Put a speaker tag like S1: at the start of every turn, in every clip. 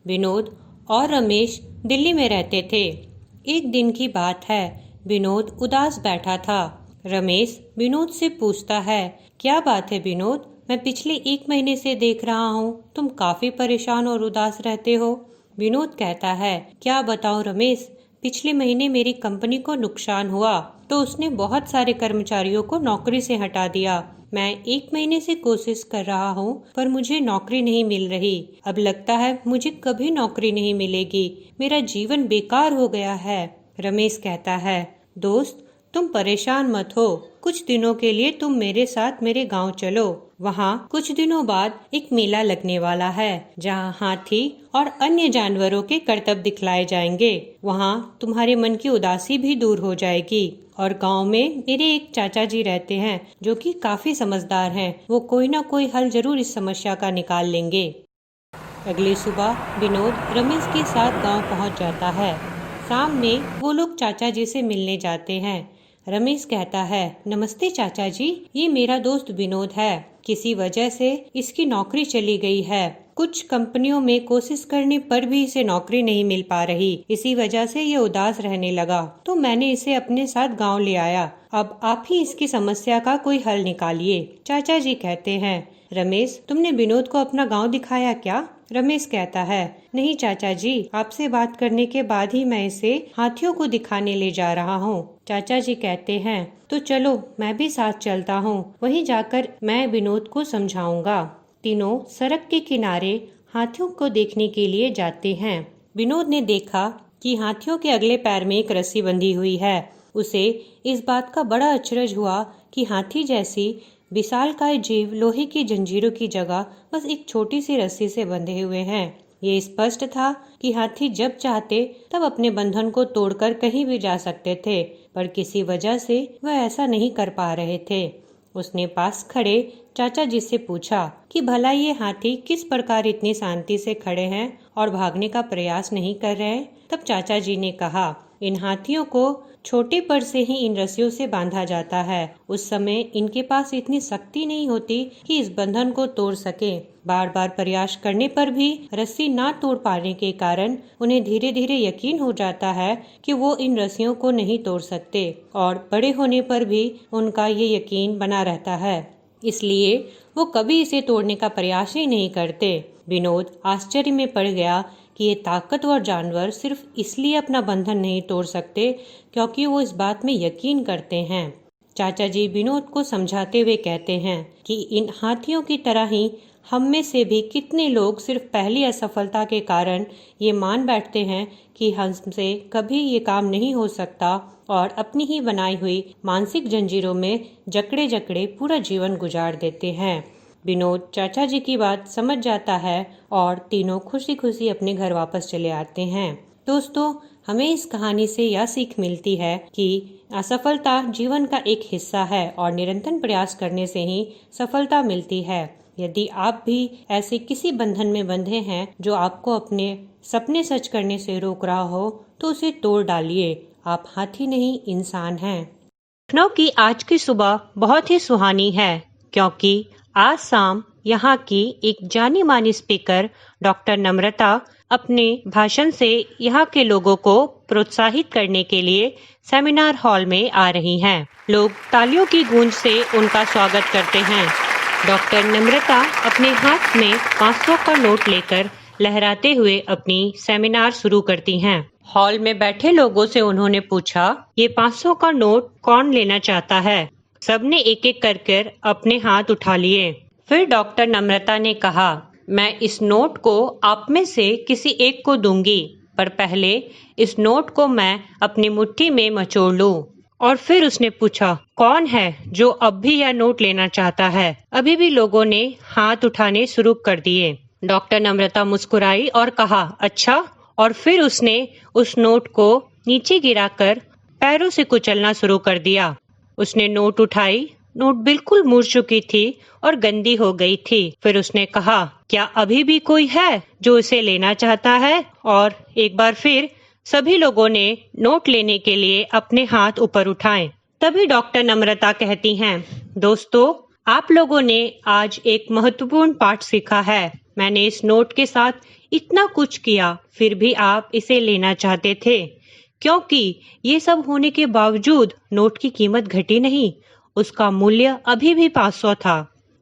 S1: विनोद और रमेश दिल्ली में रहते थे। एक दिन की बात है, विनोद उदास बैठा था। रमेश विनोद से पूछता है, क्या बात है विनोद, मैं पिछले 1 महीने से देख रहा हूँ तुम काफी परेशान और उदास रहते हो। विनोद कहता है, क्या बताऊं रमेश, पिछले महीने मेरी कंपनी को नुकसान हुआ तो उसने बहुत सारे कर्मचारियों को नौकरी से हटा दिया। मैं 1 महीने से कोशिश कर रहा हूँ पर मुझे नौकरी नहीं मिल रही। अब लगता है मुझे कभी नौकरी नहीं मिलेगी, मेरा जीवन बेकार हो गया है। रमेश कहता है, दोस्त तुम परेशान मत हो, कुछ दिनों के लिए तुम मेरे साथ मेरे गांव चलो। वहाँ कुछ दिनों बाद एक मेला लगने वाला है जहाँ हाथी और अन्य जानवरों के करतब दिखलाए जाएंगे। वहाँ तुम्हारे मन की उदासी भी दूर हो जाएगी। और गांव में मेरे एक चाचा जी रहते हैं जो कि काफी समझदार हैं, वो कोई ना कोई हल जरूर इस समस्या का निकाल लेंगे। अगली सुबह विनोद रमेश के साथ गांव पहुंच जाता है। सामने वो लोग चाचा जी से मिलने जाते हैं। रमेश कहता है, नमस्ते चाचा जी, ये मेरा दोस्त विनोद है। किसी वजह से इसकी नौकरी चली गई है। कुछ कंपनियों में कोशिश करने पर भी इसे नौकरी नहीं मिल पा रही, इसी वजह से ये उदास रहने लगा, तो मैंने इसे अपने साथ गांव ले आया। अब आप ही इसकी समस्या का कोई हल निकालिए। चाचा जी कहते हैं, रमेश तुमने विनोद को अपना गांव दिखाया क्या? रमेश कहता है, नहीं चाचा जी, आपसे बात करने के बाद ही मैं इसे हाथियों को दिखाने ले जा रहा हूँ। चाचा जी कहते हैं, तो चलो मैं भी साथ चलता हूँ, वहीं जाकर मैं विनोद को समझाऊंगा। तीनों सड़क के किनारे हाथियों को देखने के लिए जाते हैं। विनोद ने देखा कि हाथियों के अगले पैर में एक रस्सी बंधी हुई है। उसे इस बात का बड़ा अचरज हुआ कि हाथी जैसी विशालकाय जीव लोहे की जंजीरों की जगह बस एक छोटी सी रस्सी से बंधे हुए हैं। ये स्पष्ट था कि हाथी जब चाहते तब अपने बंधन को तोड़कर कहीं भी जा सकते थे, पर किसी वजह से वह ऐसा नहीं कर पा रहे थे। उसने पास खड़े चाचा जी से पूछा कि भला ये हाथी किस प्रकार इतनी शांति से खड़े हैं और भागने का प्रयास नहीं कर रहे। तब चाचा जी ने कहा, इन हाथियों को छोटे पर से ही इन रस्सियों से बांधा जाता है। उस समय इनके पास इतनी शक्ति नहीं होती कि इस बंधन को तोड़ सके। बार बार प्रयास करने पर भी रस्सी ना तोड़ पाने के कारण उन्हें धीरे धीरे यकीन हो जाता है कि वो इन रस्सियों को नहीं तोड़ सकते, और बड़े होने पर भी उनका ये यकीन बना रहता है, इसलिए वो कभी इसे तोड़ने का प्रयास ही नहीं करते। विनोद आश्चर्य में पड़ गया कि ये ताकतवर जानवर सिर्फ इसलिए अपना बंधन नहीं तोड़ सकते क्योंकि वो इस बात में यकीन करते हैं। चाचा जी विनोद को समझाते हुए कहते हैं कि इन हाथियों की तरह ही हम में से भी कितने लोग सिर्फ पहली असफलता के कारण ये मान बैठते हैं कि हमसे कभी ये काम नहीं हो सकता, और अपनी ही बनाई हुई मानसिक जंजीरों में जकड़े जकड़े पूरा जीवन गुजार देते हैं। विनोद चाचा जी की बात समझ जाता है और तीनों खुशी खुशी अपने घर वापस चले आते हैं। दोस्तों, हमें इस कहानी से यह सीख मिलती है कि असफलता जीवन का एक हिस्सा है और निरंतर प्रयास करने से ही सफलता मिलती है। यदि आप भी ऐसे किसी बंधन में बंधे हैं जो आपको अपने सपने सच करने से रोक रहा हो, तो उसे तोड़ डालिए। आप हाथी नहीं, इंसान हैं। लखनऊ की आज की सुबह बहुत ही सुहानी है क्योंकि आज शाम यहाँ की एक जानी मानी स्पीकर डॉक्टर नम्रता अपने भाषण से यहाँ के लोगों को प्रोत्साहित करने के लिए सेमिनार हॉल में आ रही हैं। लोग तालियों की गूंज से उनका स्वागत करते हैं। डॉक्टर नम्रता अपने हाथ में 500 का नोट लेकर लहराते हुए अपनी सेमिनार शुरू करती हैं। हॉल में बैठे लोगों से उन्होंने पूछा, ये 500 का नोट कौन लेना चाहता है? सबने एक एक कर अपने हाथ उठा लिए। फिर डॉक्टर नम्रता ने कहा, मैं इस नोट को आप में से किसी एक को दूंगी, पर पहले इस नोट को मैं अपनी मुट्ठी में मचोड़ लूं। और फिर उसने पूछा, कौन है जो अब भी यह नोट लेना चाहता है? अभी भी लोगों ने हाथ उठाने शुरू कर दिए। डॉक्टर नम्रता मुस्कुराई और कहा, अच्छा। और फिर उसने उस नोट को नीचे गिराकर पैरों से कुचलना शुरू कर दिया। उसने नोट उठाई, नोट बिल्कुल मुड़ चुकी थी और गंदी हो गई थी। फिर उसने कहा, क्या अभी भी कोई है जो इसे लेना चाहता है? और एक बार फिर सभी लोगों ने नोट लेने के लिए अपने हाथ ऊपर उठाए। तभी डॉक्टर नम्रता कहती हैं, दोस्तों, आप लोगों ने आज एक महत्वपूर्ण पाठ सीखा है। मैंने इस नोट के साथ इतना कुछ किया, फिर भी आप इसे लेना चाहते थे, क्योंकि ये सब होने के बावजूद नोट की कीमत घटी नहीं, उसका मूल्य अभी भी 500 था।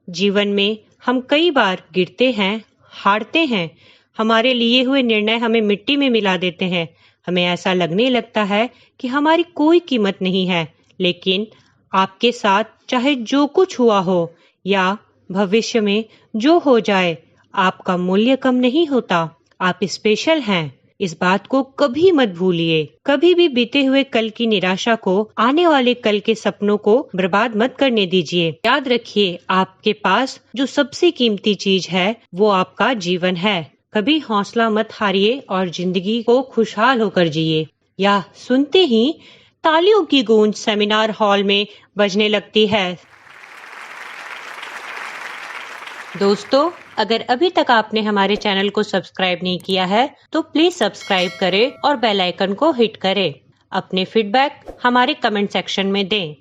S1: जीवन में हम कई बार गिरते हैं, हारते हैं, हमारे लिए हुए निर्णय हमें मिट्टी में मिला देते हैं, हमें ऐसा लगने लगता है कि हमारी कोई कीमत नहीं है। लेकिन आपके साथ चाहे जो कुछ हुआ हो या भविष्य में जो हो जाए, आपका मूल्य कम नहीं होता। आप स्पेशल हैं, इस बात को कभी मत भूलिए। कभी भी बीते हुए कल की निराशा को आने वाले कल के सपनों को बर्बाद मत करने दीजिए। याद रखिए, आपके पास जो सबसे कीमती चीज है वो आपका जीवन है। कभी हौसला मत हारिए और जिंदगी को खुशहाल होकर जिए। या सुनते ही तालियों की गूंज सेमिनार हॉल में बजने लगती है। दोस्तों, अगर अभी तक आपने हमारे चैनल को सब्सक्राइब नहीं किया है तो प्लीज सब्सक्राइब करें और बेल आइकन को हिट करें। अपने फीडबैक हमारे कमेंट सेक्शन में दें।